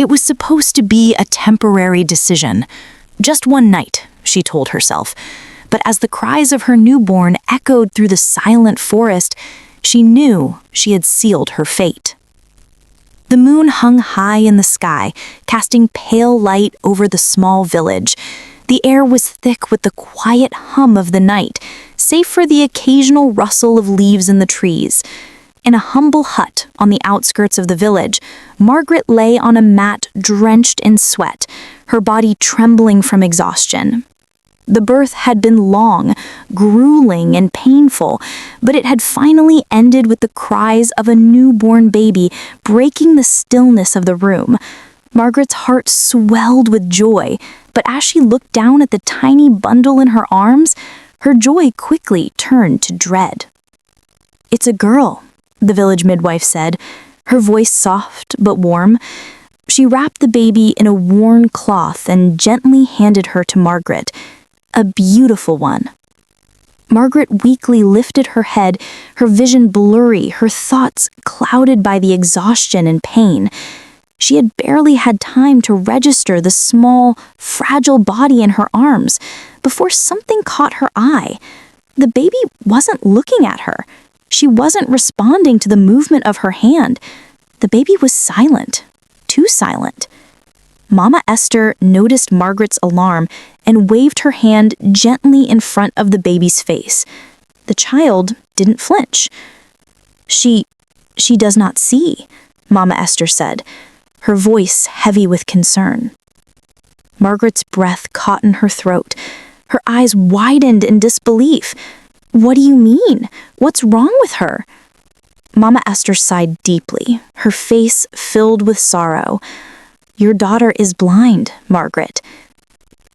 It was supposed to be a temporary decision. Just one night, she told herself. But as the cries of her newborn echoed through the silent forest, she knew she had sealed her fate. The moon hung high in the sky, casting pale light over the small village. The air was thick with the quiet hum of the night, save for the occasional rustle of leaves in the trees. In a humble hut on the outskirts of the village, Margaret lay on a mat drenched in sweat, her body trembling from exhaustion. The birth had been long, grueling, and painful, but it had finally ended with the cries of a newborn baby breaking the stillness of the room. Margaret's heart swelled with joy, but as she looked down at the tiny bundle in her arms, her joy quickly turned to dread. "It's a girl," the village midwife said, her voice soft but warm. She wrapped the baby in a worn cloth and gently handed her to Margaret. A beautiful one. Margaret weakly lifted her head, her vision blurry, her thoughts clouded by the exhaustion and pain. She had barely had time to register the small, fragile body in her arms before something caught her eye. The baby wasn't looking at her. She wasn't responding to the movement of her hand. The baby was silent, too silent. Mama Esther noticed Margaret's alarm and waved her hand gently in front of the baby's face. The child didn't flinch. She does not see," Mama Esther said, her voice heavy with concern. Margaret's breath caught in her throat. Her eyes widened in disbelief. "What do you mean? What's wrong with her?" Mama Esther sighed deeply, her face filled with sorrow. "Your daughter is blind, Margaret."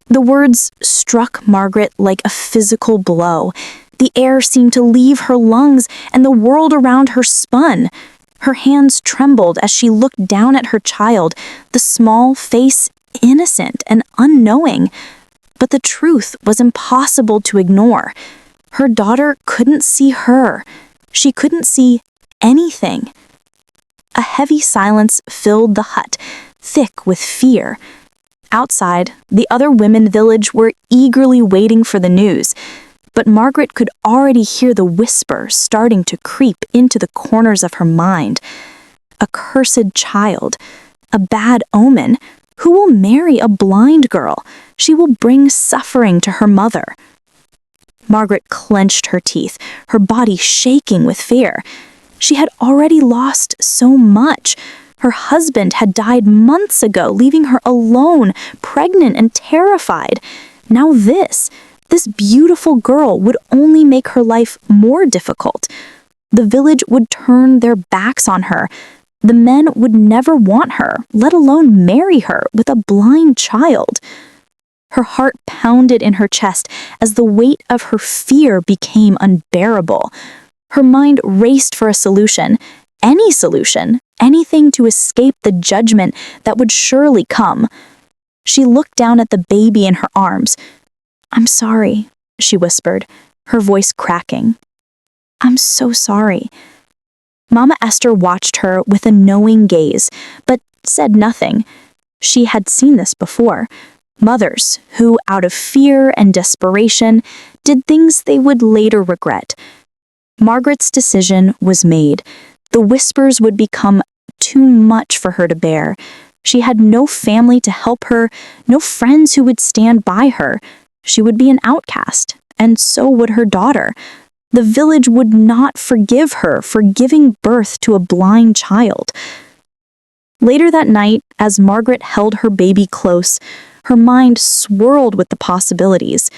The words struck Margaret like a physical blow. The air seemed to leave her lungs, and the world around her spun. Her hands trembled as she looked down at her child, the small face innocent and unknowing. But the truth was impossible to ignore. Her daughter couldn't see her. She couldn't see anything. A heavy silence filled the hut, thick with fear. Outside, the other women in the village were eagerly waiting for the news, but Margaret could already hear the whisper starting to creep into the corners of her mind. A cursed child, a bad omen. Who will marry a blind girl? She will bring suffering to her mother. Margaret clenched her teeth, her body shaking with fear. She had already lost so much. Her husband had died months ago, leaving her alone, pregnant and terrified. Now this beautiful girl would only make her life more difficult. The village would turn their backs on her. The men would never want her, let alone marry her with a blind child. Her heart pounded in her chest as the weight of her fear became unbearable. Her mind raced for a solution, any solution, anything to escape the judgment that would surely come. She looked down at the baby in her arms. "I'm sorry," she whispered, her voice cracking. "I'm so sorry." Mama Esther watched her with a knowing gaze, but said nothing. She had seen this before. Mothers who, out of fear and desperation, did things they would later regret. Margaret's decision was made. The whispers would become too much for her to bear. She had no family to help her, no friends who would stand by her. She would be an outcast, and so would her daughter. The village would not forgive her for giving birth to a blind child. Later that night, as Margaret held her baby close, her mind swirled with the possibilities.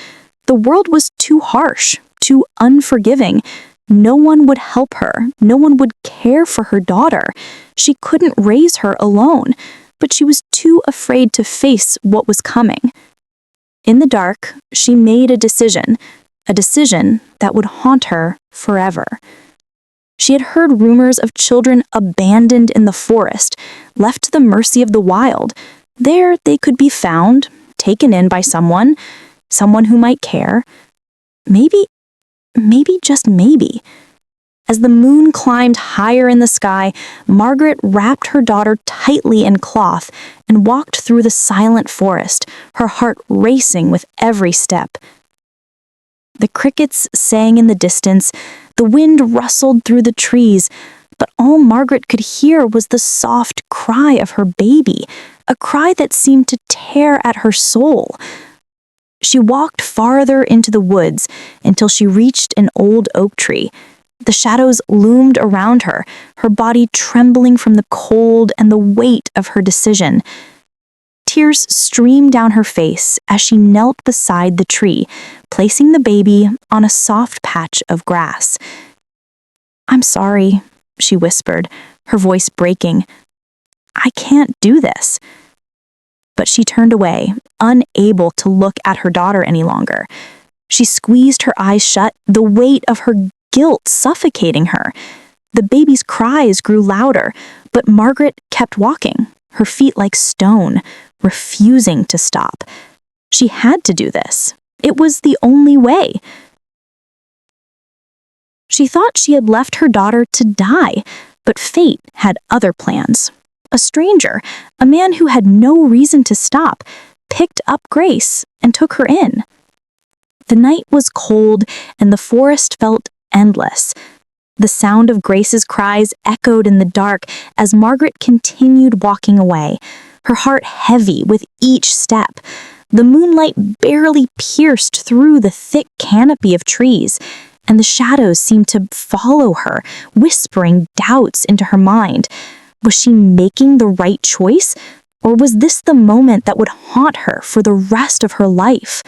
The world was too harsh, too unforgiving. No one would help her. No one would care for her daughter. She couldn't raise her alone, but she was too afraid to face what was coming. In the dark, she made a decision that would haunt her forever. She had heard rumors of children abandoned in the forest, left to the mercy of the wild. There they could be found, taken in by someone who might care. Maybe, just maybe. As the moon climbed higher in the sky, Margaret wrapped her daughter tightly in cloth and walked through the silent forest, her heart racing with every step. The crickets sang in the distance, the wind rustled through the trees, but all Margaret could hear was the soft cry of her baby, a cry that seemed to tear at her soul. She walked farther into the woods until she reached an old oak tree. The shadows loomed around her, her body trembling from the cold and the weight of her decision. Tears streamed down her face as she knelt beside the tree, placing the baby on a soft patch of grass. "I'm sorry," she whispered, her voice breaking. "I can't do this." But she turned away, unable to look at her daughter any longer. She squeezed her eyes shut, the weight of her guilt suffocating her. The baby's cries grew louder, but Margaret kept walking, her feet like stone, refusing to stop. She had to do this. It was the only way. She thought she had left her daughter to die, but fate had other plans. A stranger, a man who had no reason to stop, picked up Grace and took her in. The night was cold and the forest felt endless. The sound of Grace's cries echoed in the dark as Margaret continued walking away, her heart heavy with each step. The moonlight barely pierced through the thick canopy of trees, and the shadows seemed to follow her, whispering doubts into her mind. Was she making the right choice, or was this the moment that would haunt her for the rest of her life?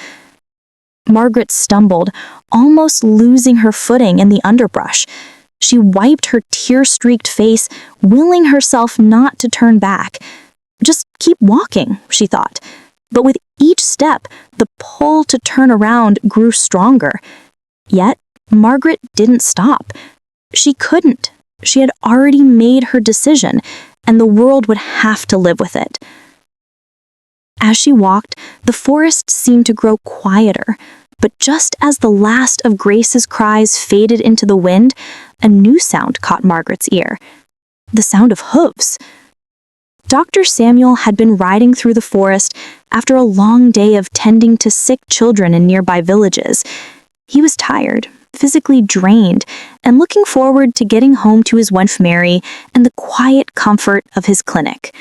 Margaret stumbled, almost losing her footing in the underbrush. She wiped her tear-streaked face, willing herself not to turn back. Just keep walking, she thought. But with each step, the pull to turn around grew stronger. Yet, Margaret didn't stop. She couldn't. She had already made her decision, and the world would have to live with it. As she walked, the forest seemed to grow quieter, but just as the last of Grace's cries faded into the wind, a new sound caught Margaret's ear. The sound of hooves. Dr. Samuel had been riding through the forest after a long day of tending to sick children in nearby villages. He was tired, physically drained, and looking forward to getting home to his wife Mary and the quiet comfort of his clinic.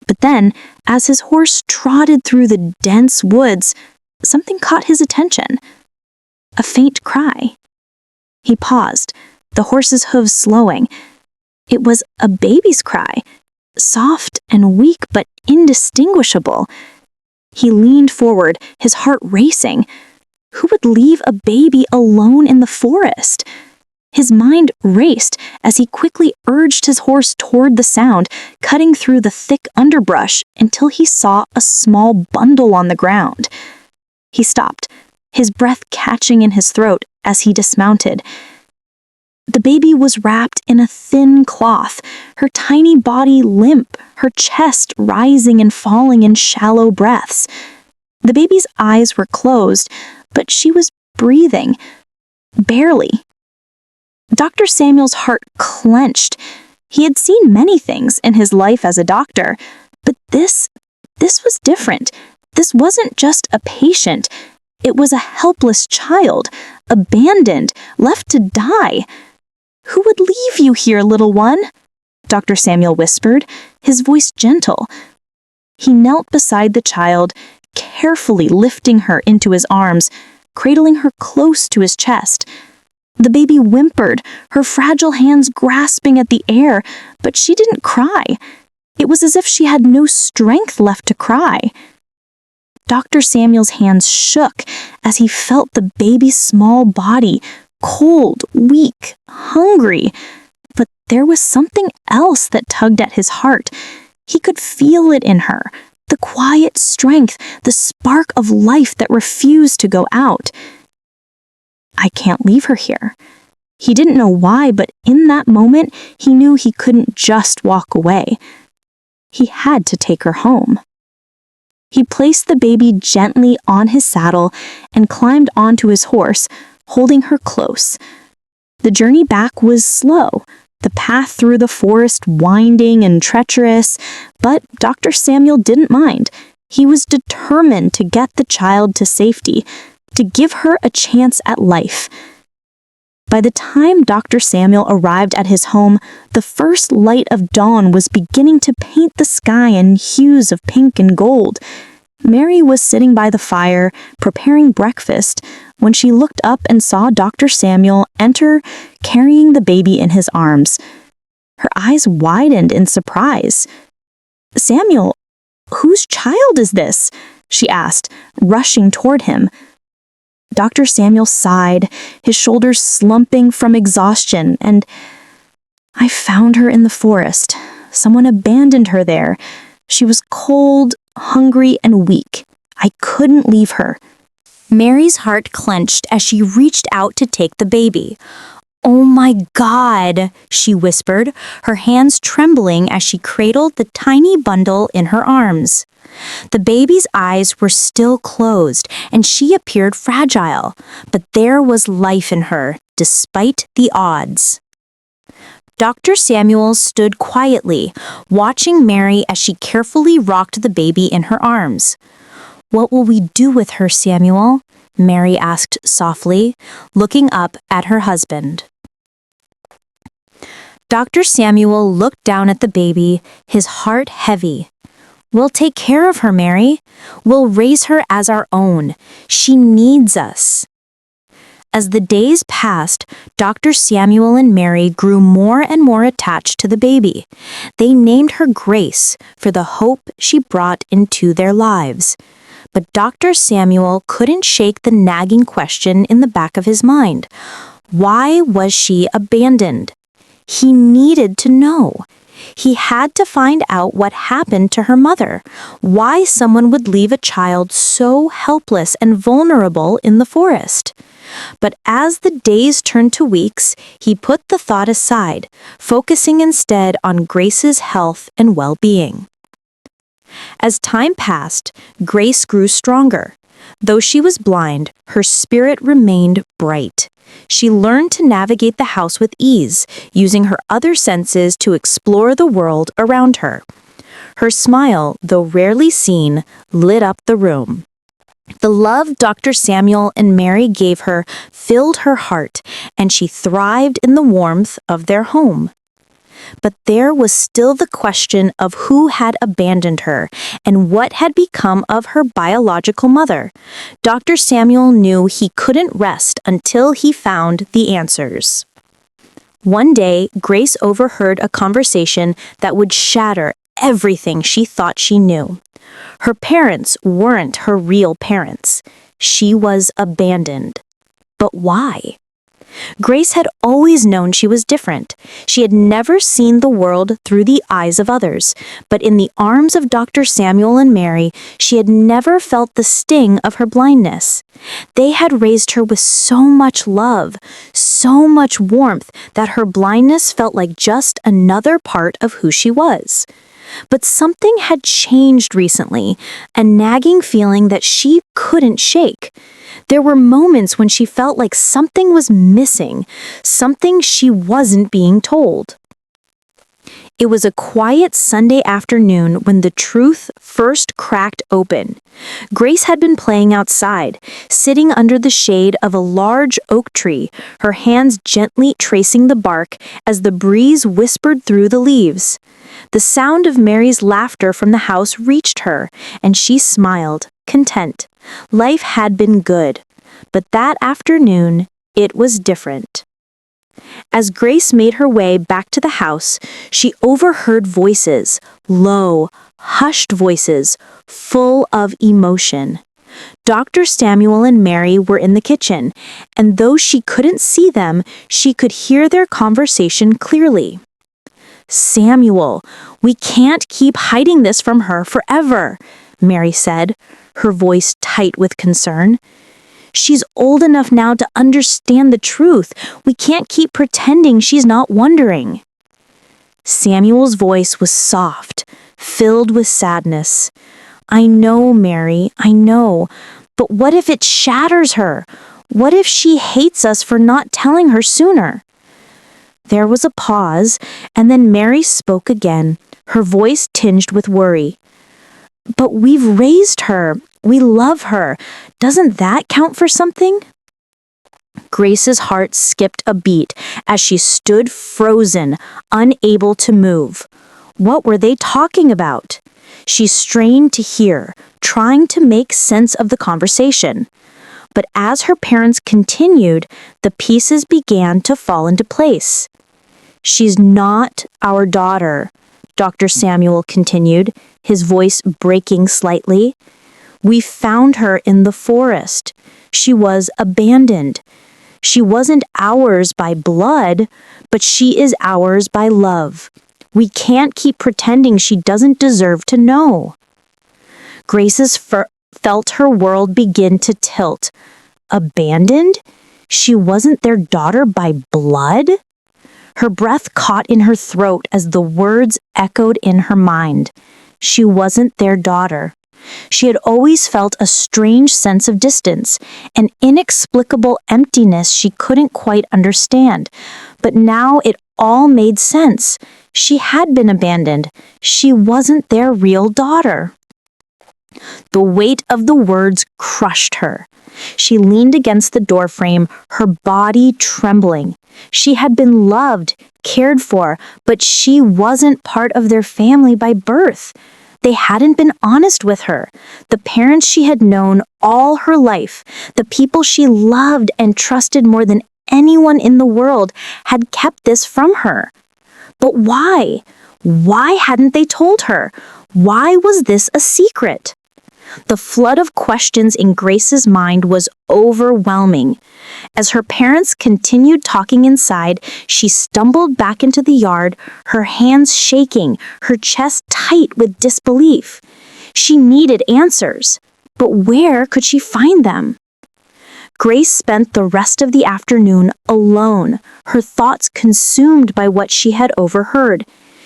But then, as his horse trotted through the dense woods, something caught his attention. A faint cry. He paused, the horse's hooves slowing. It was a baby's cry, soft and weak but indistinguishable. He leaned forward, his heart racing. Who would leave a baby alone in the forest? His mind raced as he quickly urged his horse toward the sound, cutting through the thick underbrush until he saw a small bundle on the ground. He stopped, his breath catching in his throat as he dismounted. The baby was wrapped in a thin cloth, her tiny body limp, her chest rising and falling in shallow breaths. The baby's eyes were closed, but she was breathing, barely. Dr. Samuel's heart clenched. He had seen many things in his life as a doctor, but this was different. This wasn't just a patient. It was a helpless child, abandoned, left to die. "Who would leave you here, little one?" Dr. Samuel whispered, his voice gentle. He knelt beside the child, carefully lifting her into his arms, cradling her close to his chest. The baby whimpered, her fragile hands grasping at the air, but she didn't cry. It was as if she had no strength left to cry. Dr. Samuel's hands shook as he felt the baby's small body, cold, weak, hungry. But there was something else that tugged at his heart. He could feel it in her, the quiet strength, the spark of life that refused to go out. I can't leave her here. He didn't know why, but in that moment, he knew he couldn't just walk away. He had to take her home. He placed the baby gently on his saddle and climbed onto his horse, holding her close. The journey back was slow, the path through the forest winding and treacherous, but Dr. Samuel didn't mind. He was determined to get the child to safety, to give her a chance at life. By the time Dr. Samuel arrived at his home, the first light of dawn was beginning to paint the sky in hues of pink and gold. Mary was sitting by the fire, preparing breakfast, when she looked up and saw Dr. Samuel enter, carrying the baby in his arms. Her eyes widened in surprise. "Samuel, whose child is this?" she asked, rushing toward him. Dr. Samuel sighed, his shoulders slumping from exhaustion, and "I found her in the forest. Someone abandoned her there. She was cold, hungry, and weak. I couldn't leave her." Mary's heart clenched as she reached out to take the baby. "Oh my God," she whispered, her hands trembling as she cradled the tiny bundle in her arms. The baby's eyes were still closed, and she appeared fragile, but there was life in her, despite the odds. Dr. Samuel stood quietly, watching Mary as she carefully rocked the baby in her arms. "What will we do with her, Samuel?" Mary asked softly, looking up at her husband. Dr. Samuel looked down at the baby, his heart heavy. "We'll take care of her, Mary. We'll raise her as our own. She needs us." As the days passed, Dr. Samuel and Mary grew more and more attached to the baby. They named her Grace for the hope she brought into their lives. But Dr. Samuel couldn't shake the nagging question in the back of his mind. Why was she abandoned? He needed to know. He had to find out what happened to her mother, why someone would leave a child so helpless and vulnerable in the forest. But as the days turned to weeks, he put the thought aside, focusing instead on Grace's health and well-being. As time passed, Grace grew stronger. Though she was blind, her spirit remained bright. She learned to navigate the house with ease, using her other senses to explore the world around her. Her smile, though rarely seen, lit up the room. The love Dr. Samuel and Mary gave her filled her heart, and she thrived in the warmth of their home. But there was still the question of who had abandoned her and what had become of her biological mother. Dr. Samuel knew he couldn't rest until he found the answers. One day, Grace overheard a conversation that would shatter everything she thought she knew. Her parents weren't her real parents. She was abandoned. But why? Grace had always known she was different. She had never seen the world through the eyes of others, but in the arms of Dr. Samuel and Mary, she had never felt the sting of her blindness. They had raised her with so much love, so much warmth, that her blindness felt like just another part of who she was. But something had changed recently, a nagging feeling that she couldn't shake. There were moments when she felt like something was missing, something she wasn't being told. It was a quiet Sunday afternoon when the truth first cracked open. Grace had been playing outside, sitting under the shade of a large oak tree, her hands gently tracing the bark as the breeze whispered through the leaves. The sound of Mary's laughter from the house reached her, and she smiled, content. Life had been good, but that afternoon, it was different. As Grace made her way back to the house, she overheard voices, low, hushed voices, full of emotion. Dr. Samuel and Mary were in the kitchen, and though she couldn't see them, she could hear their conversation clearly. "Samuel, we can't keep hiding this from her forever," Mary said, her voice tight with concern. "She's old enough now to understand the truth. We can't keep pretending she's not wondering." Samuel's voice was soft, filled with sadness. "I know, Mary, I know. But what if it shatters her? What if she hates us for not telling her sooner?" There was a pause, and then Mary spoke again, her voice tinged with worry. But we've raised her. We love her. Doesn't that count for something? Grace's heart skipped a beat as she stood frozen, unable to move. What were they talking about? She strained to hear, trying to make sense of the conversation. But as her parents continued, the pieces began to fall into place. She's not our daughter, Dr. Samuel continued, his voice breaking slightly. We found her in the forest. She was abandoned. She wasn't ours by blood, but she is ours by love. We can't keep pretending she doesn't deserve to know. Grace's felt her world begin to tilt. Abandoned? She wasn't their daughter by blood? Her breath caught in her throat as the words echoed in her mind. She wasn't their daughter. She had always felt a strange sense of distance, an inexplicable emptiness she couldn't quite understand. But now it all made sense. She had been abandoned. She wasn't their real daughter. The weight of the words crushed her. She leaned against the doorframe, her body trembling. She had been loved, cared for, but she wasn't part of their family by birth. They hadn't been honest with her. The parents she had known all her life, the people she loved and trusted more than anyone in the world, had kept this from her. But why? Why hadn't they told her? Why was this a secret? The flood of questions in Grace's mind was overwhelming. As her parents continued talking inside, she stumbled back into the yard, her hands shaking, her chest tight with disbelief. She needed answers, but where could she find them? Grace spent the rest of the afternoon alone, her thoughts consumed by what she had overheard.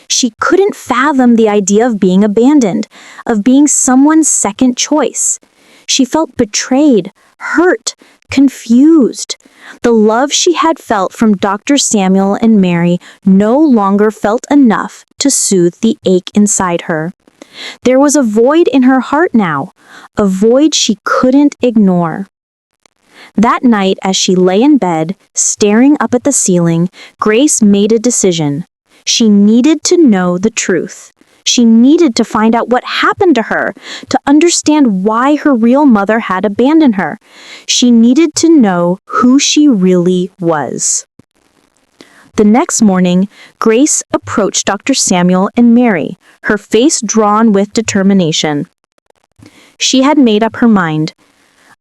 She couldn't fathom the idea of being abandoned, of being someone's second choice. She felt betrayed, hurt, confused. The love she had felt from Dr. Samuel and Mary no longer felt enough to soothe the ache inside her. There was a void in her heart now, a void she couldn't ignore. That night, as she lay in bed, staring up at the ceiling, Grace made a decision. She needed to know the truth. She needed to find out what happened to her, to understand why her real mother had abandoned her. She needed to know who she really was. The next morning, Grace approached Dr. Samuel and Mary, her face drawn with determination. She had made up her mind.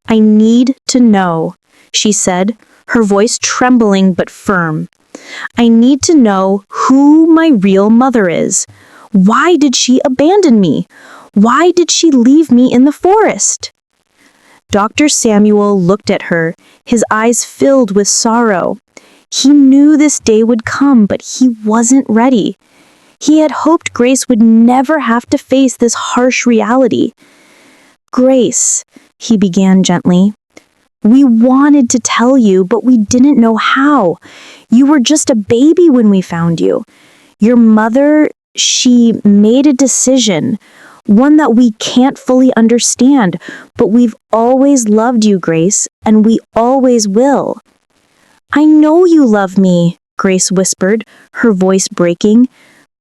"I need to know," she said, her voice trembling but firm. "I need to know who my real mother is. Why did she abandon me? Why did she leave me in the forest?" Dr. Samuel looked at her, his eyes filled with sorrow. He knew this day would come, but he wasn't ready. He had hoped Grace would never have to face this harsh reality. "Grace," he began gently, "we wanted to tell you, but we didn't know how. You were just a baby when we found you. Your mother, she made a decision, one that we can't fully understand, but we've always loved you, Grace, and we always will." "I know you love me," Grace whispered, her voice breaking.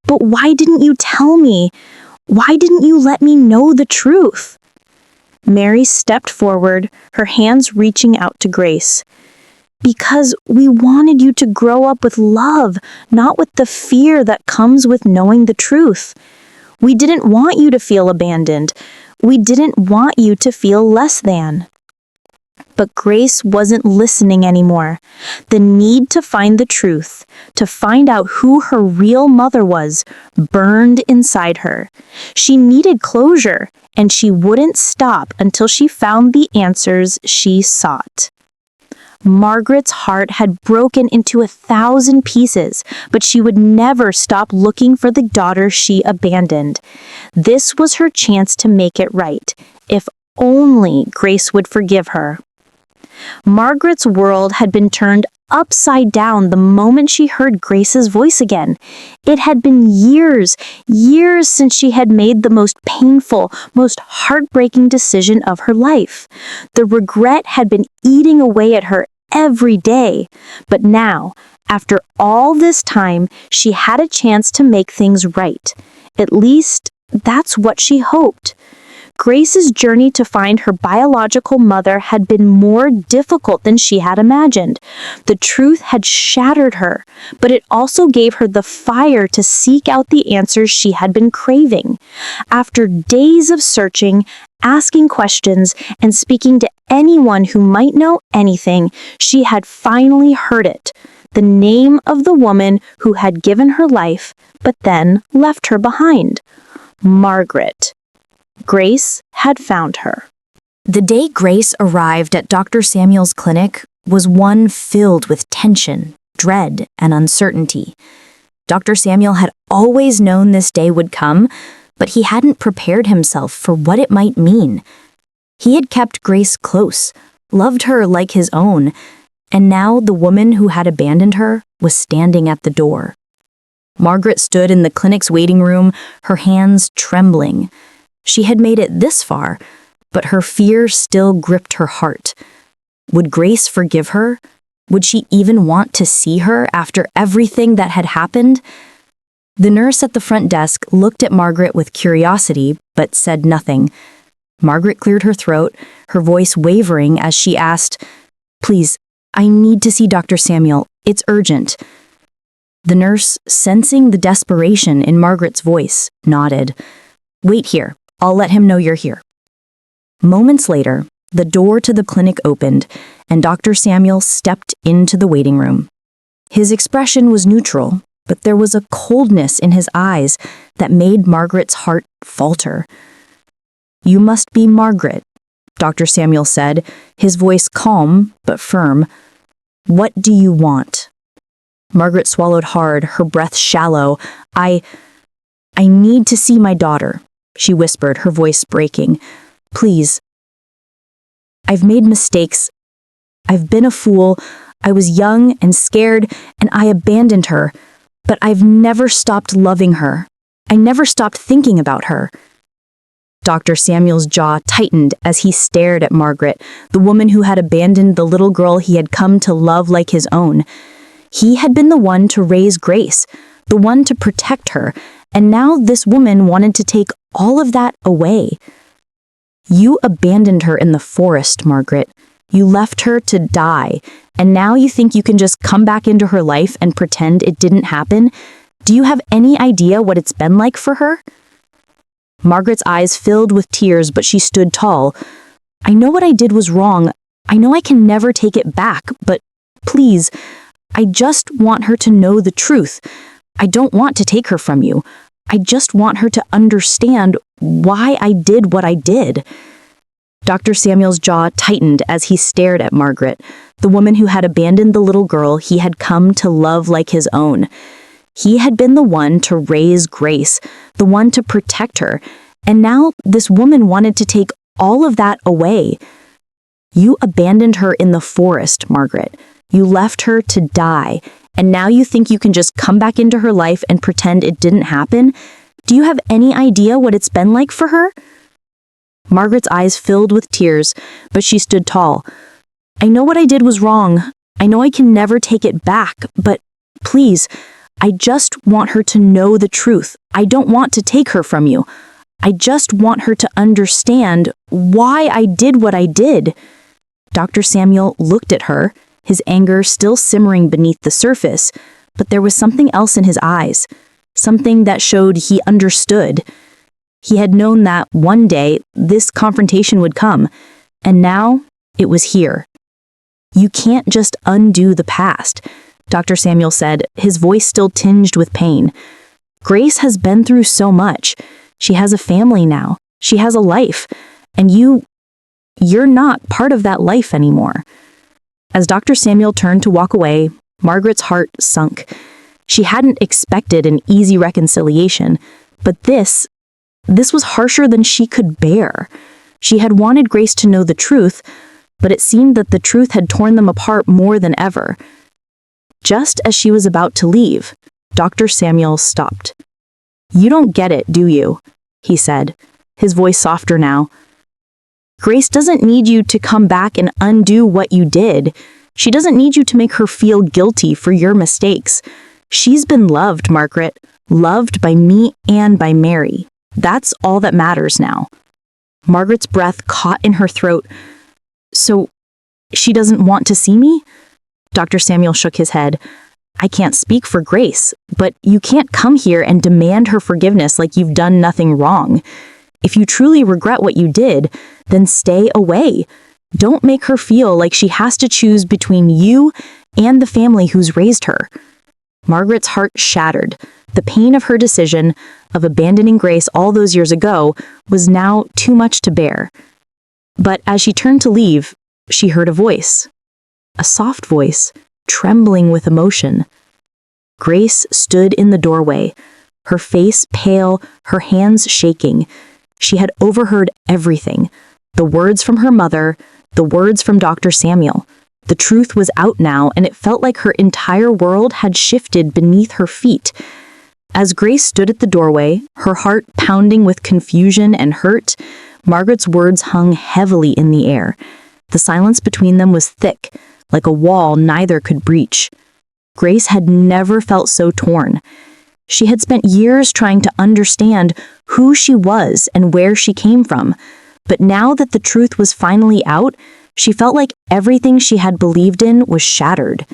"But why didn't you tell me? Why didn't you let me know the truth?" Mary stepped forward, her hands reaching out to Grace. "Because we wanted you to grow up with love, not with the fear that comes with knowing the truth. We didn't want you to feel abandoned. We didn't want you to feel less than." But Grace wasn't listening anymore. The need to find the truth, to find out who her real mother was, burned inside her. She needed closure, and she wouldn't stop until she found the answers she sought. Margaret's heart had broken into 1,000 pieces, but she would never stop looking for the daughter she abandoned. This was her chance to make it right, if only Grace would forgive her. Margaret's world had been turned upside down the moment she heard Grace's voice again. It had been years, years since she had made the most painful, most heartbreaking decision of her life. The regret had been eating away at her every day. But now, after all this time, she had a chance to make things right. At least, that's what she hoped. Grace's journey to find her biological mother had been more difficult than she had imagined. The truth had shattered her, but it also gave her the fire to seek out the answers she had been craving. After days of searching, asking questions, and speaking to anyone who might know anything, she had finally heard it. The name of the woman who had given her life, but then left her behind. Margaret. Grace had found her. The day Grace arrived at Dr. Samuel's clinic was one filled with tension, dread, and uncertainty. Dr. Samuel had always known this day would come, but he hadn't prepared himself for what it might mean. He had kept Grace close, loved her like his own, and now the woman who had abandoned her was standing at the door. Margaret stood in the clinic's waiting room, her hands trembling. She had made it this far, but her fear still gripped her heart. Would Grace forgive her? Would she even want to see her after everything that had happened? The nurse at the front desk looked at Margaret with curiosity, but said nothing. Margaret cleared her throat, her voice wavering as she asked, "Please, I need to see Dr. Samuel. It's urgent." The nurse, sensing the desperation in Margaret's voice, nodded. "Wait here. I'll let him know you're here." Moments later, the door to the clinic opened, and Dr. Samuel stepped into the waiting room. His expression was neutral, but there was a coldness in his eyes that made Margaret's heart falter. "You must be Margaret," Dr. Samuel said, his voice calm but firm. "What do you want?" Margaret swallowed hard, her breath shallow. I need to see my daughter," she whispered, her voice breaking. "Please. I've made mistakes. I've been a fool. I was young and scared, and I abandoned her. But I've never stopped loving her. I never stopped thinking about her." Dr. Samuel's jaw tightened as he stared at Margaret, the woman who had abandoned the little girl he had come to love like his own. He had been the one to raise Grace, the one to protect her, and now this woman wanted to take all of that away. "You abandoned her in the forest, Margaret. You left her to die, and now you think you can just come back into her life and pretend it didn't happen? Do you have any idea what it's been like for her?" Margaret's eyes filled with tears, but she stood tall. "I know what I did was wrong. I know I can never take it back, but please, I just want her to know the truth. I don't want to take her from you. I just want her to understand why I did what I did." Dr. Samuel's jaw tightened as he stared at Margaret, the woman who had abandoned the little girl he had come to love like his own. He had been the one to raise Grace, the one to protect her, and now this woman wanted to take all of that away. "You abandoned her in the forest, Margaret. You left her to die, and now you think you can just come back into her life and pretend it didn't happen? Do you have any idea what it's been like for her?" Margaret's eyes filled with tears, but she stood tall. "I know what I did was wrong. I know I can never take it back, but please, I just want her to know the truth. I don't want to take her from you. I just want her to understand why I did what I did." Dr. Samuel looked at her, his anger still simmering beneath the surface, but there was something else in his eyes, something that showed he understood. He had known that one day this confrontation would come, and now it was here. "You can't just undo the past," Dr. Samuel said, his voice still tinged with pain. "Grace has been through so much. She has a family now. She has a life. And you're not part of that life anymore." As Dr. Samuel turned to walk away, Margaret's heart sunk. She hadn't expected an easy reconciliation, but this was harsher than she could bear. She had wanted Grace to know the truth, but it seemed that the truth had torn them apart more than ever. Just as she was about to leave, Dr. Samuel stopped. "You don't get it, do you?" he said, his voice softer now. "Grace doesn't need you to come back and undo what you did. She doesn't need you to make her feel guilty for your mistakes. She's been loved, Margaret, loved by me and by Mary. That's all that matters now." Margaret's breath caught in her throat. "So, she doesn't want to see me?" Dr. Samuel shook his head. "I can't speak for Grace, but you can't come here and demand her forgiveness like you've done nothing wrong. If you truly regret what you did, then stay away. Don't make her feel like she has to choose between you and the family who's raised her." Margaret's heart shattered. The pain of her decision, of abandoning Grace all those years ago, was now too much to bear. But as she turned to leave, she heard a voice. A soft voice, trembling with emotion. Grace stood in the doorway, her face pale, her hands shaking. She had overheard everything. The words from her mother, the words from Dr. Samuel. The truth was out now, and it felt like her entire world had shifted beneath her feet. As Grace stood at the doorway, her heart pounding with confusion and hurt, Margaret's words hung heavily in the air. The silence between them was thick, like a wall neither could breach. Grace had never felt so torn. She had spent years trying to understand who she was and where she came from, but now that the truth was finally out, she felt like everything she had believed in was shattered.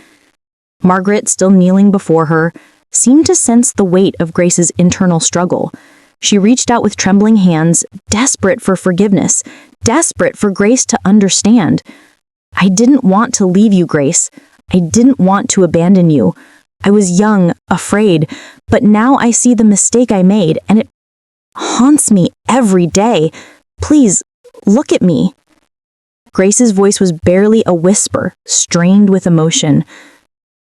Margaret, still kneeling before her, seemed to sense the weight of Grace's internal struggle. She reached out with trembling hands, desperate for forgiveness, desperate for Grace to understand. "I didn't want to leave you, Grace. I didn't want to abandon you. I was young, afraid, but now I see the mistake I made, and it haunts me every day. Please, look at me." Grace's voice was barely a whisper, strained with emotion.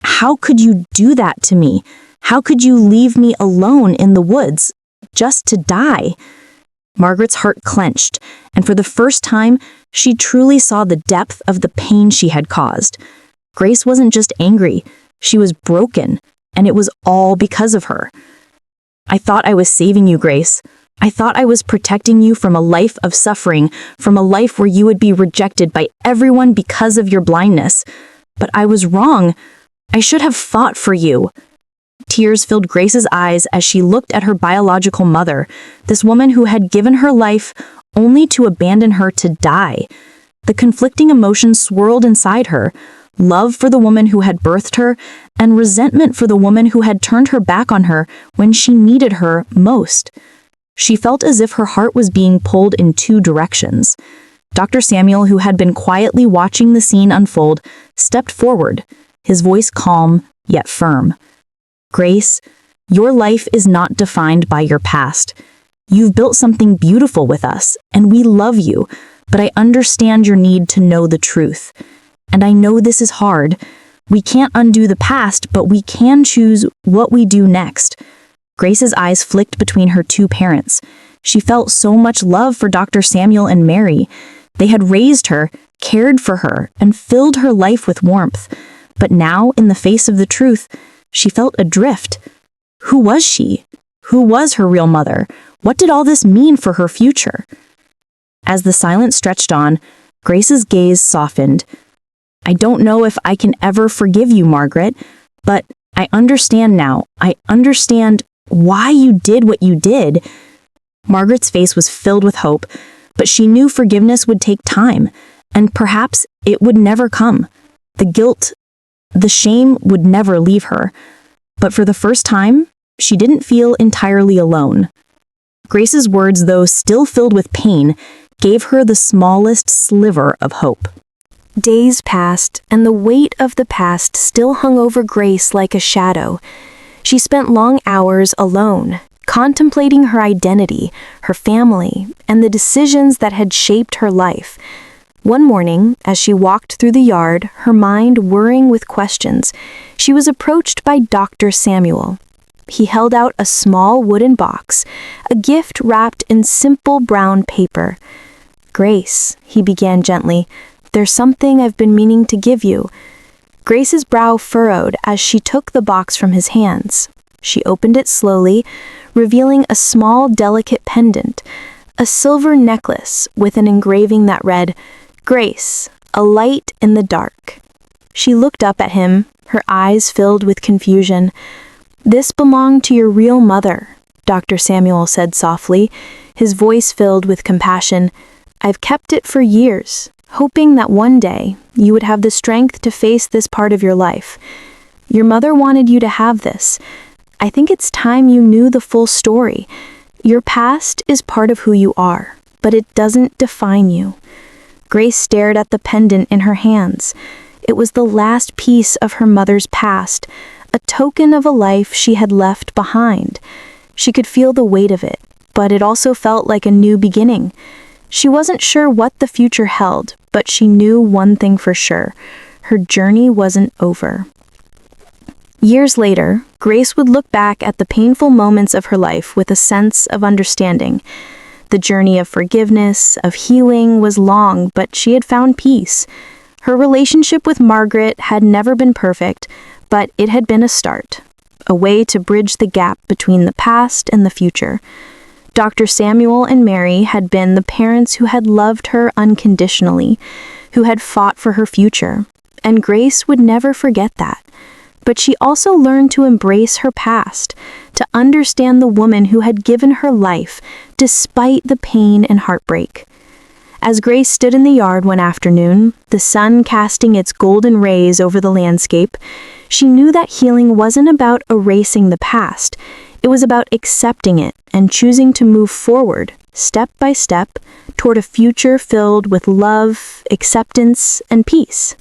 "How could you do that to me? How could you leave me alone in the woods, just to die?" Margaret's heart clenched, and for the first time, she truly saw the depth of the pain she had caused. Grace wasn't just angry, she was broken, and it was all because of her. "I thought I was saving you, Grace. I thought I was protecting you from a life of suffering, from a life where you would be rejected by everyone because of your blindness. But I was wrong. I should have fought for you." Tears filled Grace's eyes as she looked at her biological mother, this woman who had given her life only to abandon her to die. The conflicting emotions swirled inside her, love for the woman who had birthed her, and resentment for the woman who had turned her back on her when she needed her most. She felt as if her heart was being pulled in two directions. Dr. Samuel, who had been quietly watching the scene unfold, stepped forward, his voice calm yet firm. "Grace, your life is not defined by your past. You've built something beautiful with us, and we love you, but I understand your need to know the truth. And I know this is hard. We can't undo the past, but we can choose what we do next." Grace's eyes flicked between her two parents. She felt so much love for Dr. Samuel and Mary. They had raised her, cared for her, and filled her life with warmth. But now, in the face of the truth, she felt adrift. Who was she? Who was her real mother? What did all this mean for her future? As the silence stretched on, Grace's gaze softened. "I don't know if I can ever forgive you, Margaret, but I understand now. I understand why you did what you did." Margaret's face was filled with hope, but she knew forgiveness would take time, and perhaps it would never come. The guilt, the shame would never leave her. But for the first time, she didn't feel entirely alone. Grace's words, though still filled with pain, gave her the smallest sliver of hope. Days passed, and the weight of the past still hung over Grace like a shadow. She spent long hours alone, contemplating her identity, her family, and the decisions that had shaped her life. One morning, as she walked through the yard, her mind whirring with questions, she was approached by Dr. Samuel. He held out a small wooden box, a gift wrapped in simple brown paper. "Grace," he began gently, "there's something I've been meaning to give you." Grace's brow furrowed as she took the box from his hands. She opened it slowly, revealing a small, delicate pendant, a silver necklace with an engraving that read, "Grace, a light in the dark." She looked up at him, her eyes filled with confusion. "This belonged to your real mother," Dr. Samuel said softly, his voice filled with compassion. "I've kept it for years, hoping that one day you would have the strength to face this part of your life. Your mother wanted you to have this. I think it's time you knew the full story. Your past is part of who you are, but it doesn't define you." Grace stared at the pendant in her hands. It was the last piece of her mother's past, a token of a life she had left behind. She could feel the weight of it, but it also felt like a new beginning. She wasn't sure what the future held, but she knew one thing for sure: her journey wasn't over. Years later, Grace would look back at the painful moments of her life with a sense of understanding. The journey of forgiveness, of healing, was long, but she had found peace. Her relationship with Margaret had never been perfect, but it had been a start, a way to bridge the gap between the past and the future. Dr. Samuel and Mary had been the parents who had loved her unconditionally, who had fought for her future, and Grace would never forget that. But she also learned to embrace her past, to understand the woman who had given her life despite the pain and heartbreak. As Grace stood in the yard one afternoon, the sun casting its golden rays over the landscape, she knew that healing wasn't about erasing the past. It was about accepting it and choosing to move forward, step by step, toward a future filled with love, acceptance, and peace.